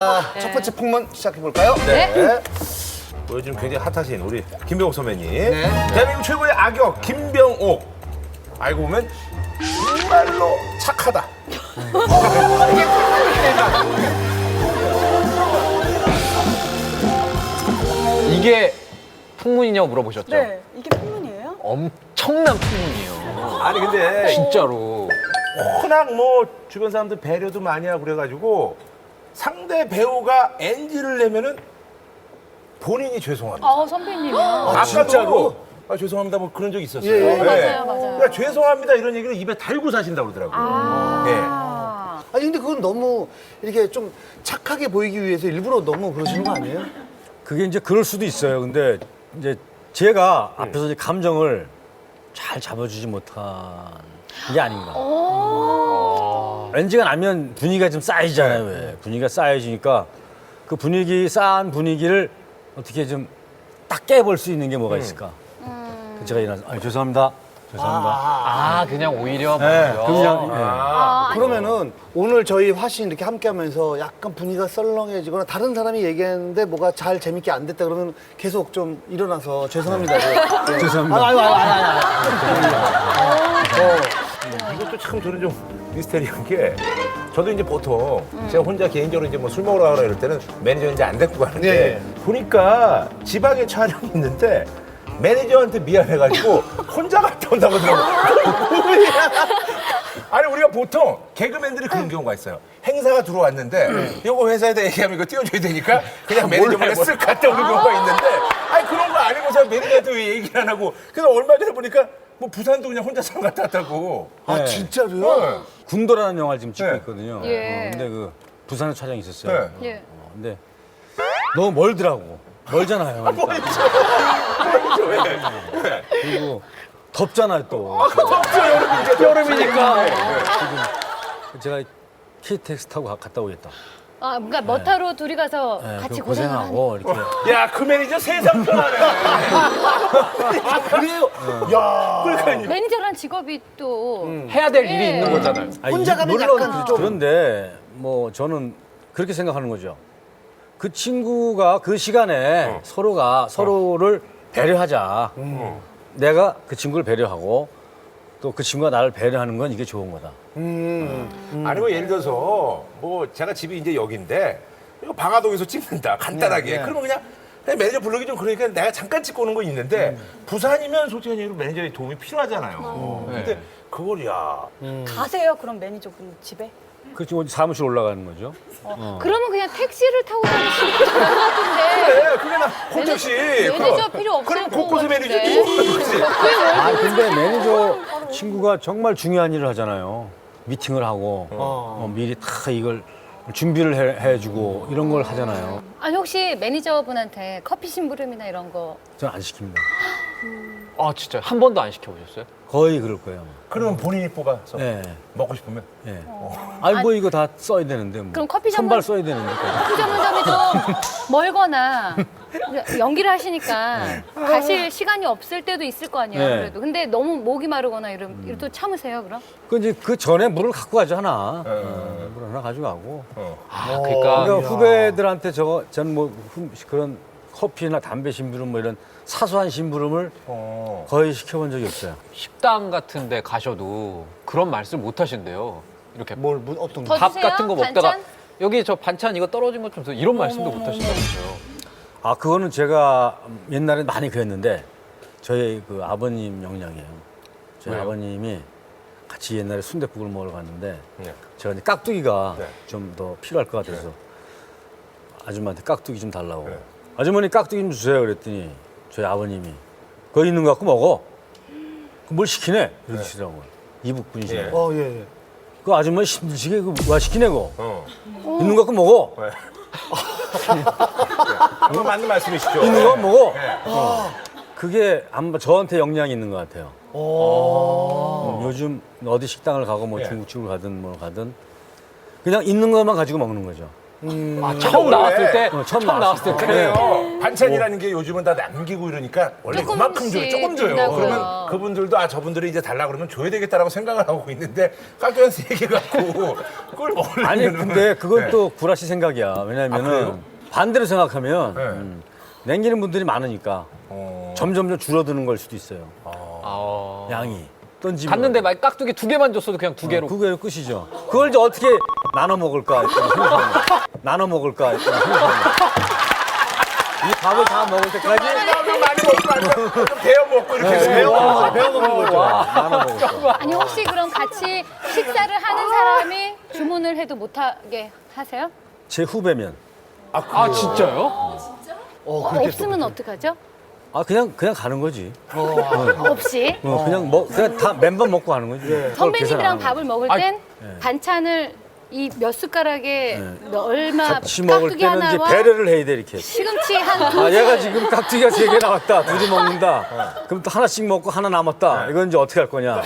첫 번째 풍문 시작해볼까요? 네. 요즘 굉장히 핫하신 우리 김병옥 선배님. 네. 대한민국 최고의 악역 김병옥. 알고 보면 정말로 착하다. 이게 풍문이냐고 물어보셨죠? 네, 이게 풍문이에요? 엄청난 풍문이에요. 아니 근데 진짜로. 워낙 뭐 주변 사람들 배려도 많이 하고 그래가지고 상대 배우가 NG를 내면은 본인이 죄송합니다. 선배님이요? 아까도 진짜로? 죄송합니다 뭐 그런 적 있었어요. 예, 예. 맞아요, 맞아요. 그러니까 죄송합니다 이런 얘기를 입에 달고 사신다고 그러더라고요. 예. 아니 근데 그건 너무 이렇게 좀 착하게 보이기 위해서 일부러 너무 그러시는 거 아니에요? 그게 이제 그럴 수도 있어요. 근데 이제 제가 앞에서 이제 감정을 잘 잡아주지 못한 게 아닌가. NG가 나면 분위기가 좀 쌓이잖아요. 왜? 분위기가 쌓여지니까 그 쌓은 분위기를 어떻게 좀 딱 깨볼 수 있는 게 뭐가 있을까. 제가 일어나서 죄송합니다. 죄송합니다. 그냥 오히려 네, 먼저. 그냥 그러면은 오늘 저희 화신 이렇게 함께하면서 약간 분위기가 썰렁해지거나 다른 사람이 얘기했는데 뭐가 잘 재밌게 안 됐다 그러면 계속 좀 일어나서 죄송합니다. 네. 죄송합니다. 이것도 참 저는 좀 미스테리한 게 저도 이제 보통 제가 혼자 개인적으로 이제 뭐 술 먹으러 가거나 이럴 때는 매니저 이제 안 데리고 가는데 예. 보니까 지방에 촬영이 있는데 매니저한테 미안해가지고 혼자 갔다 온다고 그러더라고요. 아니 우리가 보통 개그맨들이 그런 경우가 있어요. 행사가 들어왔는데 이거 회사에다 얘기하면 이거 띄워줘야 되니까 그냥 매니저만 쓱 갔다 오는 경우가 있는데 아니 그런 거 아니고서 매니저한테 왜 얘기를 안 하고 그래서 얼마 전에 보니까 뭐 부산도 그냥 혼자서 갔다 왔다고. 아 진짜로요? 군도라는 영화를 지금 찍고 네. 있거든요. 예. 근데 그 부산에 촬영이 있었어요. 네. 예. 근데 너무 멀더라고. 멀잖아요. 일단. 그리고 덥잖아요 또. 여름이니까. 제가 KTX 타고 갔다 오겠다. 그러니까 머타로 둘이 가서 네, 같이 그 고생을 고생하고 이렇게. 야 그 매니저 세상 편하네. 아 그래요? 야. 그러니까 매니저란 직업이 또 해야 될 예. 일이 있는 거잖아요. 아니, 혼자 가면 물론 약간 좀- 그런데 뭐 저는 그렇게 생각하는 거죠. 그 친구가 그 시간에 서로를 배려하자. 내가 그 친구를 배려하고 또 그 친구가 나를 배려하는 건 이게 좋은 거다. 아니 뭐 예를 들어서 뭐 제가 집이 이제 여기인데 이거 방화동에서 찍는다 간단하게 그러면 그냥 매니저 부르기 좀 그러니까 내가 잠깐 찍고 오는 거 있는데 부산이면 솔직히 얘기로 매니저의 도움이 필요하잖아요. 근데 그걸 야 가세요, 그럼 매니저분 집에? 그렇죠. 사무실 올라가는 거죠. 그러면 그냥 택시를 타고 다니시는 것 같은데 그래 그게 나 콘택시 매니저 필요 없을 그럼 것 곳곳에 매니저 같은데. 끼고 아 근데 매니저 친구가 정말 중요한 일을 하잖아요. 미팅을 하고 미리 다 이걸 준비를 해주고 이런 걸 하잖아요. 아니 혹시 매니저분한테 커피 심부름이나 이런 거 저는 안 시킵니다. 아 진짜 한 번도 안 시켜보셨어요? 거의 그럴 거예요. 그러면 본인이 뽑아서 네. 먹고 싶으면 예. 아니 뭐 이거 다 써야 되는데 뭐. 그럼 커피 선발 전문- 써야 되는데. 커피 전문점이 좀 멀거나 연기를 하시니까 가실 시간이 없을 때도 있을 거 아니에요. 네. 그래도 근데 너무 목이 마르거나 이러면 또 참으세요 그럼? 그 이제 그 전에 물을 갖고 가죠 하나. 물 하나 가져가고. 그러니까 그러니까 후배들한테 저는 뭐 그런 커피나 담배 심부름 뭐 이런 사소한 심부름을 거의 시켜본 적이 없어요. 식당 같은 데 가셔도 그런 말씀 못 하신대요. 이렇게 어떤 더 밥 주세요? 같은 거 먹다가 반찬? 여기 저 반찬 이거 떨어진 것 좀 더 이런 말씀도 못 하신다면서요. 아 그거는 제가 옛날에 많이 그랬는데 저희 그 아버님 영향이에요. 저희 왜요? 아버님이 같이 옛날에 순댓국을 먹으러 갔는데 네. 제가 이제 깍두기가 네. 좀 더 필요할 것 같아서 아줌마한테 깍두기 좀 달라고. 네. 아주머니 깍두기 좀 주세요 그랬더니 저희 아버님이 거기 있는 거 갖고 먹어. 뭘 시키네 이러시더라고요. 이북 분이시고. 예. 예. 그 아줌마 힘드시게 와 시키네 고 어. 있는 거 갖고 먹어. 그거 맞는 말씀이시죠? 있는 거 먹어. 네. 그게 아마 저한테 영향이 있는 것 같아요. 요즘 어디 식당을 가고 뭐 예. 중국집을 가든 뭐 가든 그냥 있는 것만 가지고 먹는 거죠. 처음 나왔을 때, 처음 나왔을 때. 그래요. 반찬이라는 게 요즘은 다 남기고 이러니까 원래 이만큼 줘요. 조금씩 조금 줘요. 준다고요. 그러면 그분들도 저분들이 이제 달라 그러면 줘야 되겠다라고 생각을 하고 있는데 깍두기 3개 갖고 그걸 먹으려면 아니 근데 그건 또 구라씨 생각이야. 그래요? 왜냐면은 반대로 생각하면 네. 남기는 분들이 많으니까 점점 줄어드는 걸 수도 있어요. 양이 던지면 갔는데 막 깍두기 2개만 줬어도 그냥 2개로. 그게 끝이죠. 그걸 이제 어떻게 나눠 먹을까? 나눠 먹을까? 이 밥을 다 먹을 때까지 많이 먹고 좀 데워 먹고 이렇게 해서 배워 먹는 거죠. 나눠 먹을까? 아니 혹시 그럼 같이 식사를 하는 사람이 주문을 해도 못하게 하세요? 제 후배면 아, 진짜요? 없으면 어떡하죠? 그냥 가는 거지. 없이 그냥 다 맨밥 먹고 가는 거지. 그걸 계산 안 선배님이랑 하고. 밥을 먹을 땐 반찬을 이 몇 숟가락에 얼마 같이 먹을 깍두기 때는 이제 하나와 배려를 해야 돼 이렇게. 시금치 한 두. 얘가 지금 깍두기가 3개 나왔다. 둘이 먹는다. 그럼 또 하나씩 먹고 하나 남았다. 이건 이제 어떻게 할 거냐.